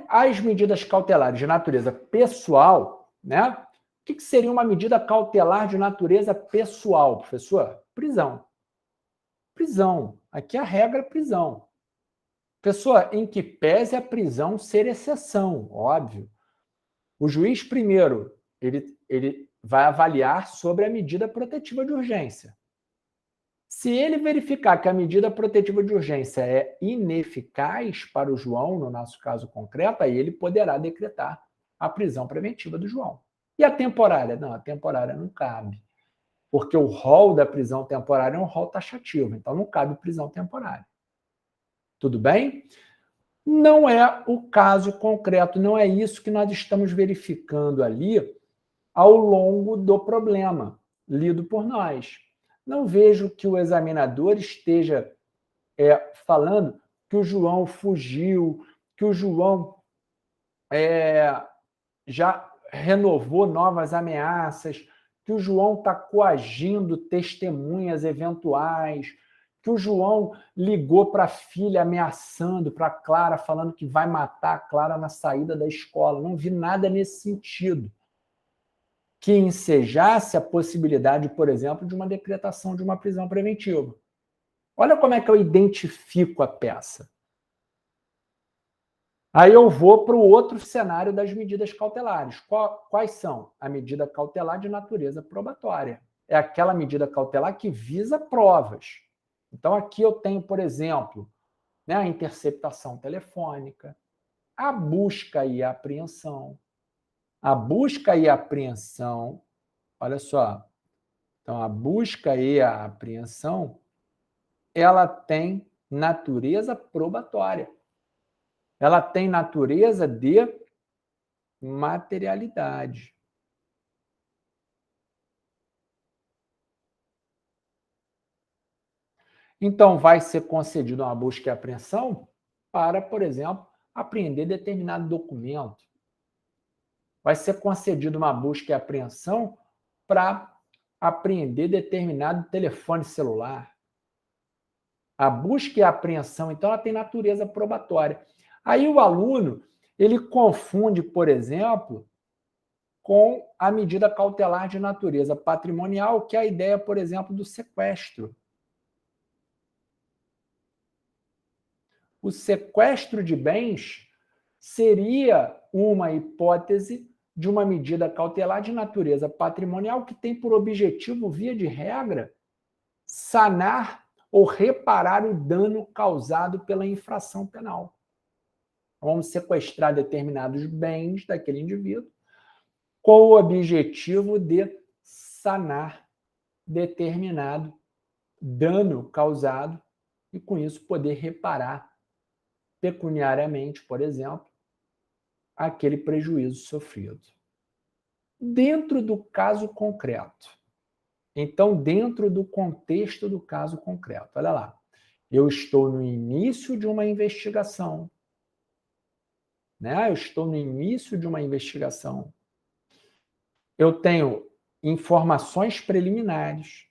As medidas cautelares de natureza pessoal, né? O que seria uma medida cautelar de natureza pessoal, professor? Prisão. Prisão. Aqui a regra é prisão. Pessoa, em que pese a prisão ser exceção, óbvio. O juiz, primeiro, ele vai avaliar sobre a medida protetiva de urgência. Se ele verificar que a medida protetiva de urgência é ineficaz para o João, no nosso caso concreto, aí ele poderá decretar a prisão preventiva do João. E a temporária? Não, a temporária não cabe, porque o rol da prisão temporária é um rol taxativo, então não cabe prisão temporária. Tudo bem? Não é o caso concreto, não é isso que nós estamos verificando ali ao longo do problema lido por nós. Não vejo que o examinador esteja falando que o João fugiu, que o João já renovou novas ameaças, que o João está coagindo testemunhas eventuais, que o João ligou para a filha ameaçando, para a Clara, falando que vai matar a Clara na saída da escola. Não vi nada nesse sentido que ensejasse a possibilidade, por exemplo, de uma decretação de uma prisão preventiva. Olha como é que eu identifico a peça. Aí eu vou para o outro cenário das medidas cautelares. Quais são? A medida cautelar de natureza probatória. É aquela medida cautelar que visa provas. Então, aqui eu tenho, por exemplo, né, a interceptação telefônica, a busca e a apreensão. A busca e a apreensão, olha só. Então, a busca e a apreensão, ela tem natureza probatória. Ela tem natureza de materialidade. Então, vai ser concedida uma busca e apreensão para, por exemplo, apreender determinado documento. Vai ser concedida uma busca e apreensão para apreender determinado telefone celular. A busca e a apreensão, então, ela tem natureza probatória. Aí o aluno, ele confunde, por exemplo, com a medida cautelar de natureza patrimonial, que é a ideia, por exemplo, do sequestro. O sequestro de bens seria uma hipótese de uma medida cautelar de natureza patrimonial que tem por objetivo, via de regra, sanar ou reparar o dano causado pela infração penal. Vamos sequestrar determinados bens daquele indivíduo com o objetivo de sanar determinado dano causado e, com isso, poder reparar pecuniariamente, por exemplo, aquele prejuízo sofrido. Dentro do caso concreto. Então, dentro do contexto do caso concreto. Olha lá. Eu estou no início de uma investigação. Né? Eu estou no início de uma investigação. Eu tenho informações preliminares.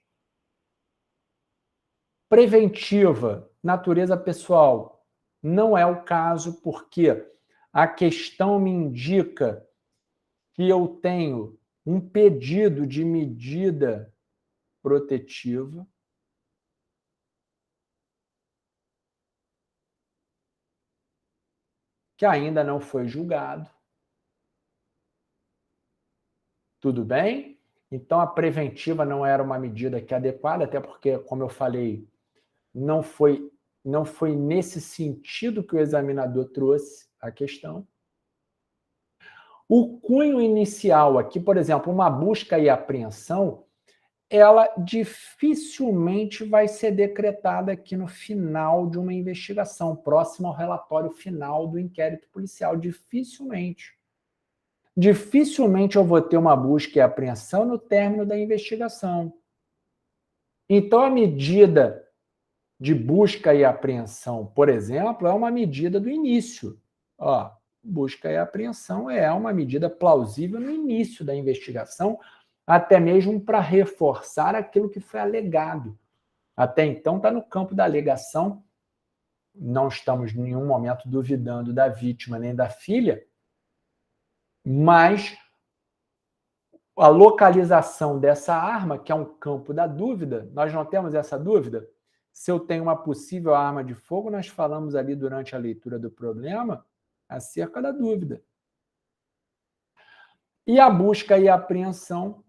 Preventiva, natureza pessoal, não é o caso, porque a questão me indica que eu tenho um pedido de medida protetiva. Que ainda não foi julgado. Tudo bem? Então, a preventiva não era uma medida que é adequada, até porque, como eu falei, não foi nesse sentido que o examinador trouxe a questão. O cunho inicial aqui, por exemplo, uma busca e apreensão, ela dificilmente vai ser decretada aqui no final de uma investigação, próximo ao relatório final do inquérito policial. Dificilmente. Dificilmente eu vou ter uma busca e apreensão no término da investigação. Então, a medida de busca e apreensão, por exemplo, é uma medida do início. Ó, busca e apreensão é uma medida plausível no início da investigação, até mesmo para reforçar aquilo que foi alegado. Até então está no campo da alegação, não estamos em nenhum momento duvidando da vítima nem da filha, mas a localização dessa arma, que é um campo da dúvida, nós não temos essa dúvida? Se eu tenho uma possível arma de fogo, nós falamos ali durante a leitura do problema acerca da dúvida. E a busca e a apreensão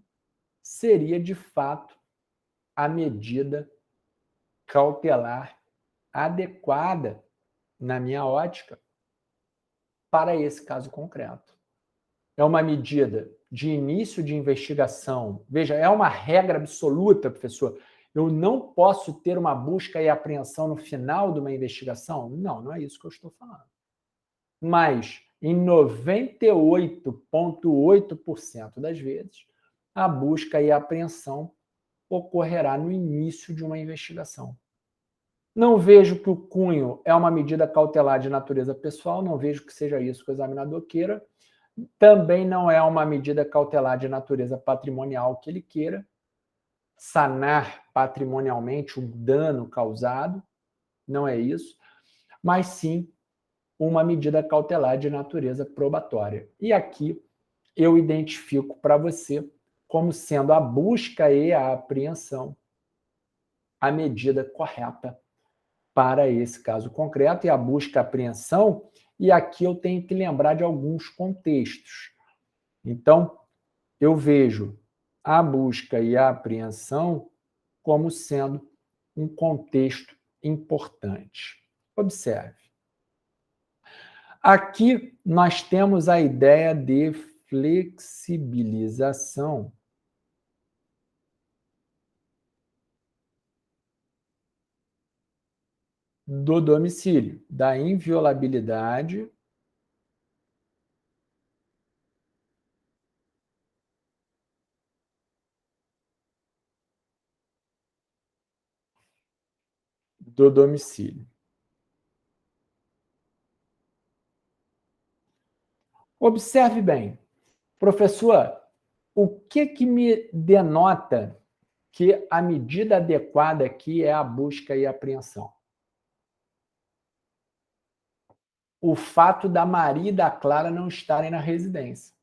seria, de fato, a medida cautelar adequada, na minha ótica, para esse caso concreto. É uma medida de início de investigação. Veja, é uma regra absoluta, professor. Eu não posso ter uma busca e apreensão no final de uma investigação? Não, não é isso que eu estou falando. Mas, em 98,8% das vezes, a busca e a apreensão ocorrerá no início de uma investigação. Não vejo que o cunho é uma medida cautelar de natureza pessoal, não vejo que seja isso que o examinador queira. Também não é uma medida cautelar de natureza patrimonial que ele queira sanar patrimonialmente um dano causado, não é isso, mas sim uma medida cautelar de natureza probatória. E aqui eu identifico para você como sendo a busca e a apreensão a medida correta para esse caso concreto, e a busca e a apreensão, e aqui eu tenho que lembrar de alguns contextos. Então, eu vejo a busca e a apreensão como sendo um contexto importante. Observe. Aqui nós temos a ideia de flexibilização do domicílio, da inviolabilidade do domicílio. Observe bem, professor, o que me denota que a medida adequada aqui é a busca e a apreensão? O fato da Maria e da Clara não estarem na residência.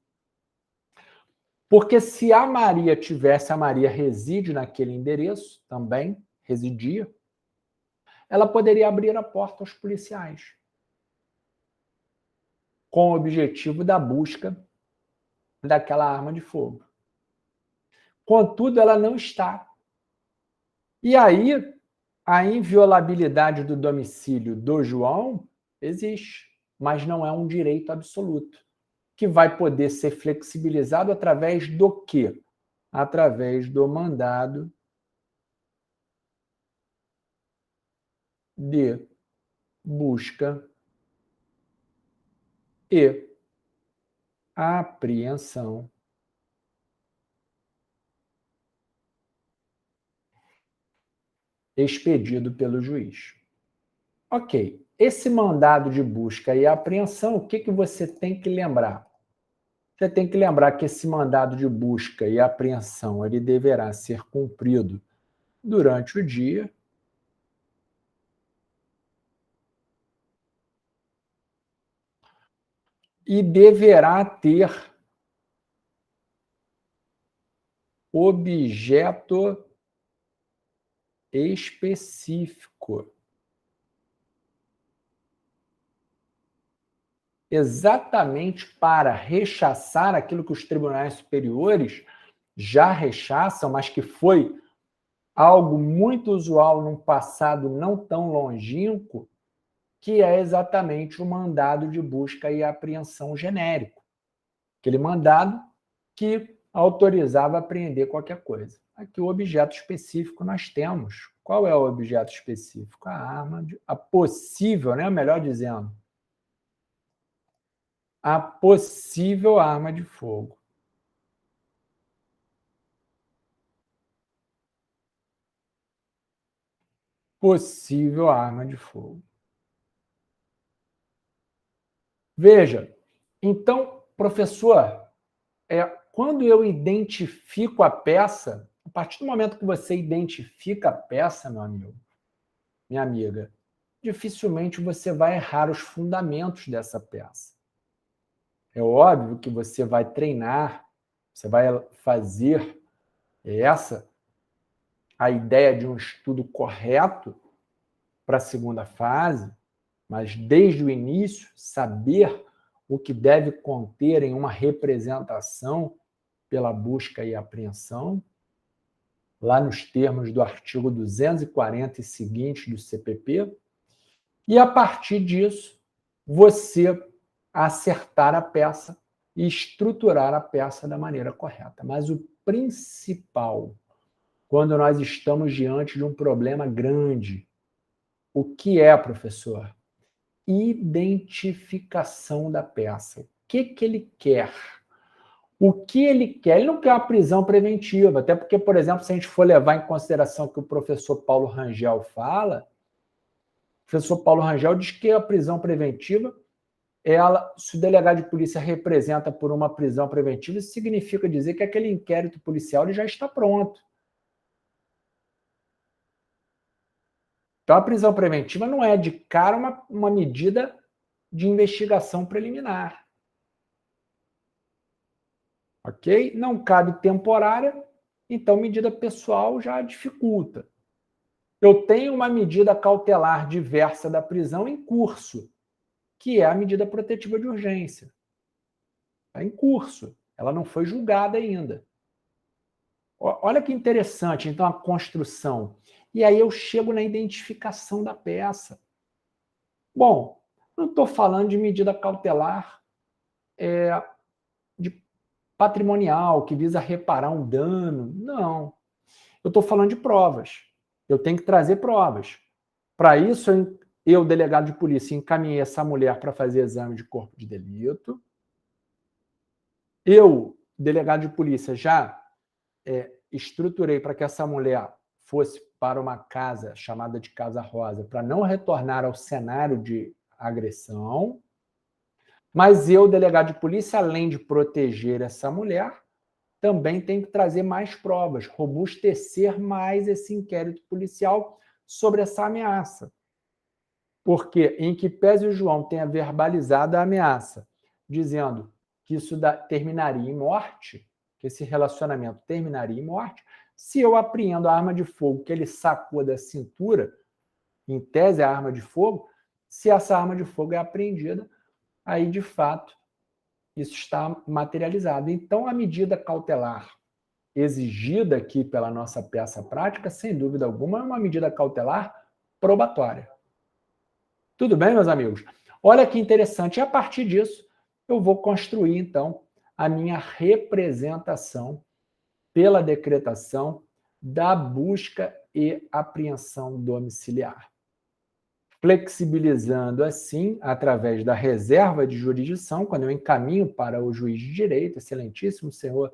Porque se a Maria reside naquele endereço, também residia, ela poderia abrir a porta aos policiais, com o objetivo da busca daquela arma de fogo. Contudo, ela não está. E aí, a inviolabilidade do domicílio do João existe, mas não é um direito absoluto, que vai poder ser flexibilizado através do quê? Através do mandado de busca e apreensão expedido pelo juiz. Ok, esse mandado de busca e apreensão, o que você tem que lembrar? Você tem que lembrar que esse mandado de busca e apreensão ele deverá ser cumprido durante o dia e deverá ter objeto específico. Exatamente para rechaçar aquilo que os tribunais superiores já rechaçam, mas que foi algo muito usual num passado não tão longínquo, que é exatamente o mandado de busca e apreensão genérico. Aquele mandado que autorizava a apreender qualquer coisa. Aqui o objeto específico nós temos. Qual é o objeto específico? A arma, a possível, né? Melhor dizendo, a possível arma de fogo. Possível arma de fogo. Veja, então, professor, quando eu identifico a peça, a partir do momento que você identifica a peça, meu amigo, minha amiga, dificilmente você vai errar os fundamentos dessa peça. É óbvio que você vai treinar, você vai fazer a ideia de um estudo correto para a segunda fase, mas desde o início saber o que deve conter em uma representação pela busca e apreensão, lá nos termos do artigo 240 e seguintes do CPP, e a partir disso você acertar a peça e estruturar a peça da maneira correta. Mas o principal, quando nós estamos diante de um problema grande, o que é, professor? Identificação da peça. O que ele quer? O que ele quer? Ele não quer uma prisão preventiva, até porque, por exemplo, se a gente for levar em consideração o que o professor Paulo Rangel fala, o professor Paulo Rangel diz que a prisão preventiva se o delegado de polícia representa por uma prisão preventiva, isso significa dizer que aquele inquérito policial ele já está pronto. Então, a prisão preventiva não é de cara uma medida de investigação preliminar. Ok? Não cabe temporária, então medida pessoal já dificulta. Eu tenho uma medida cautelar diversa da prisão em curso, que é a medida protetiva de urgência. Está em curso, ela não foi julgada ainda. Olha que interessante, então, a construção. E aí eu chego na identificação da peça. Bom, não estou falando de medida cautelar de patrimonial, que visa reparar um dano. Não. Eu estou falando de provas. Eu tenho que trazer provas. Para isso, eu, delegado de polícia, encaminhei essa mulher para fazer exame de corpo de delito. Eu, delegado de polícia, já estruturei para que essa mulher fosse para uma casa chamada de Casa Rosa, para não retornar ao cenário de agressão. Mas eu, delegado de polícia, além de proteger essa mulher, também tenho que trazer mais provas, robustecer mais esse inquérito policial sobre essa ameaça. Porque, em que pese o João tenha verbalizado a ameaça, dizendo que isso terminaria em morte, que esse relacionamento terminaria em morte, se eu apreendo a arma de fogo que ele sacou da cintura, em tese a arma de fogo, se essa arma de fogo é apreendida, aí, de fato, isso está materializado. Então, a medida cautelar exigida aqui pela nossa peça prática, sem dúvida alguma, é uma medida cautelar probatória. Tudo bem, meus amigos? Olha que interessante. E a partir disso, eu vou construir, então, a minha representação pela decretação da busca e apreensão domiciliar. Flexibilizando, assim, através da reserva de jurisdição, quando eu encaminho para o juiz de direito, excelentíssimo senhor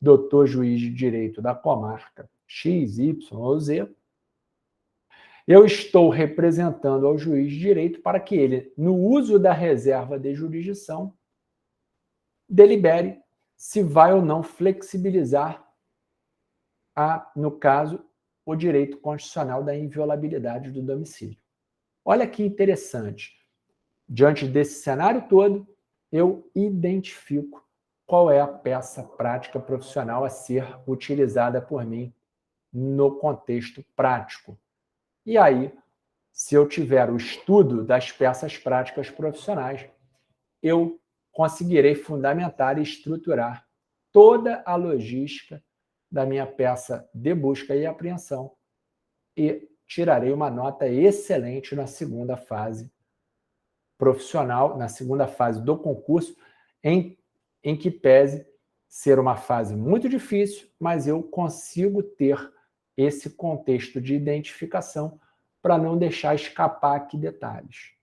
doutor juiz de direito da comarca X, Y ou Z, eu estou representando ao juiz de direito para que ele, no uso da reserva de jurisdição, delibere se vai ou não flexibilizar, no caso, o direito constitucional da inviolabilidade do domicílio. Olha que interessante. Diante desse cenário todo, eu identifico qual é a peça prática profissional a ser utilizada por mim no contexto prático. E aí, se eu tiver o estudo das peças práticas profissionais, eu conseguirei fundamentar e estruturar toda a logística da minha peça de busca e apreensão e tirarei uma nota excelente na segunda fase profissional, na segunda fase do concurso, em que pese ser uma fase muito difícil, mas eu consigo ter esse contexto de identificação para não deixar escapar aqui detalhes.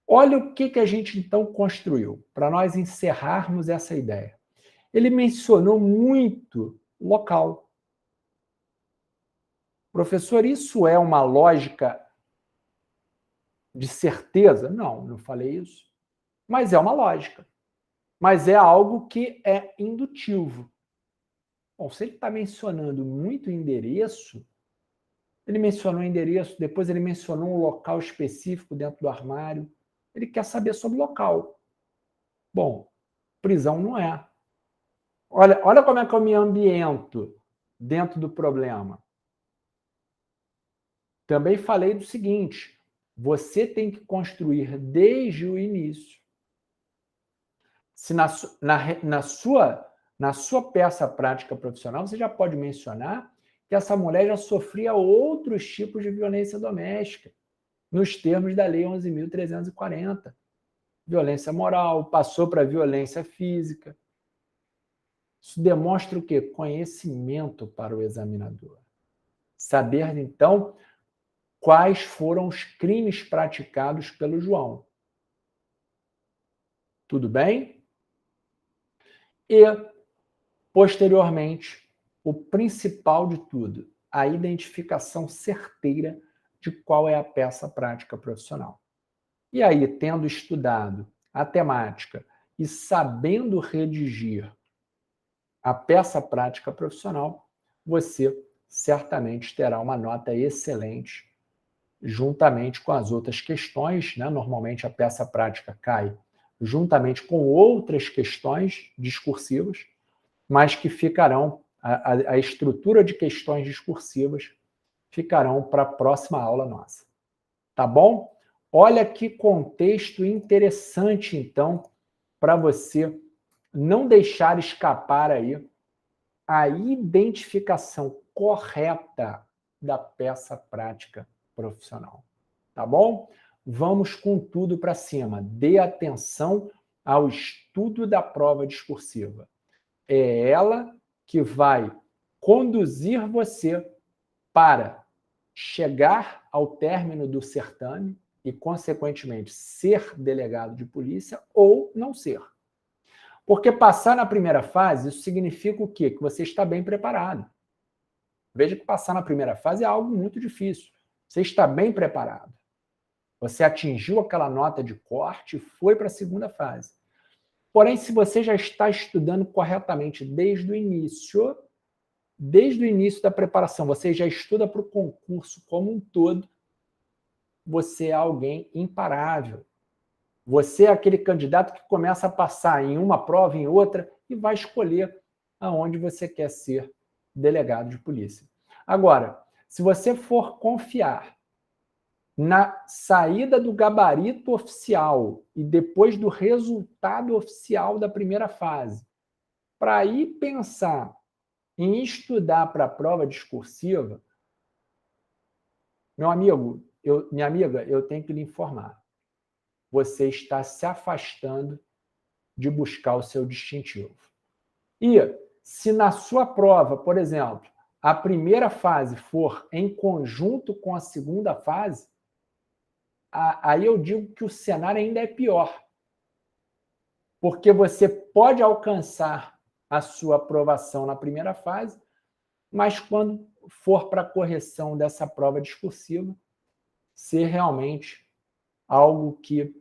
Olha o que a gente então construiu, para nós encerrarmos essa ideia. Ele mencionou muito local. Professor, isso é uma lógica de certeza? Não, não falei isso. Mas é uma lógica. Mas é algo que é indutivo. Bom, se ele está mencionando muito endereço, ele mencionou endereço, depois ele mencionou um local específico dentro do armário. Ele quer saber sobre o local. Bom, prisão não é. Olha como é que eu me ambiento dentro do problema. Também falei do seguinte: você tem que construir desde o início. Se na sua peça prática profissional, você já pode mencionar que essa mulher já sofria outros tipos de violência doméstica, nos termos da Lei 11.340. Violência moral, passou para violência física. Isso demonstra o quê? Conhecimento para o examinador. Saber, então, quais foram os crimes praticados pelo João. Tudo bem? E, posteriormente, o principal de tudo, a identificação certeira de qual é a peça prática profissional. E aí, tendo estudado a temática e sabendo redigir a peça prática profissional, você certamente terá uma nota excelente, juntamente com as outras questões, né? Normalmente a peça prática cai juntamente com outras questões discursivas, mas que ficarão, a estrutura de questões discursivas ficarão para a próxima aula nossa. Tá bom? Olha que contexto interessante, então, para você não deixar escapar aí a identificação correta da peça prática profissional. Tá bom? Vamos com tudo para cima. Dê atenção ao estudo da prova discursiva. É ela que vai conduzir você para chegar ao término do certame e, consequentemente, ser delegado de polícia ou não ser. Porque passar na primeira fase, isso significa o quê? Que você está bem preparado. Veja que passar na primeira fase é algo muito difícil. Você está bem preparado. Você atingiu aquela nota de corte e foi para a segunda fase. Porém, se você já está estudando corretamente desde o início da preparação, você já estuda para o concurso como um todo, você é alguém imparável. Você é aquele candidato que começa a passar em uma prova, em outra, e vai escolher aonde você quer ser delegado de polícia. Agora, se você for confiar na saída do gabarito oficial e depois do resultado oficial da primeira fase, para aí pensar em estudar para a prova discursiva, meu amigo, minha amiga, eu tenho que lhe informar. Você está se afastando de buscar o seu distintivo. E se na sua prova, por exemplo, a primeira fase for em conjunto com a segunda fase, aí eu digo que o cenário ainda é pior. Porque você pode alcançar a sua aprovação na primeira fase, mas quando for para a correção dessa prova discursiva, ser realmente algo que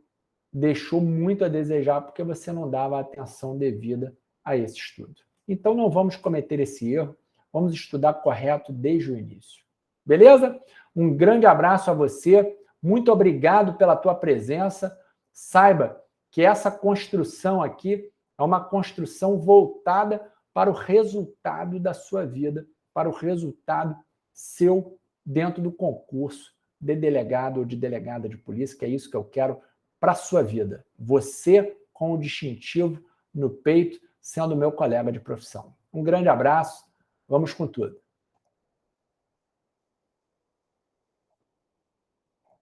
deixou muito a desejar porque você não dava a atenção devida a esse estudo. Então não vamos cometer esse erro, vamos estudar correto desde o início. Beleza? Um grande abraço a você, muito obrigado pela tua presença. Saiba que essa construção aqui é uma construção voltada para o resultado da sua vida, para o resultado seu dentro do concurso de delegado ou de delegada de polícia, que é isso que eu quero para a sua vida. Você com o distintivo no peito, sendo meu colega de profissão. Um grande abraço, vamos com tudo.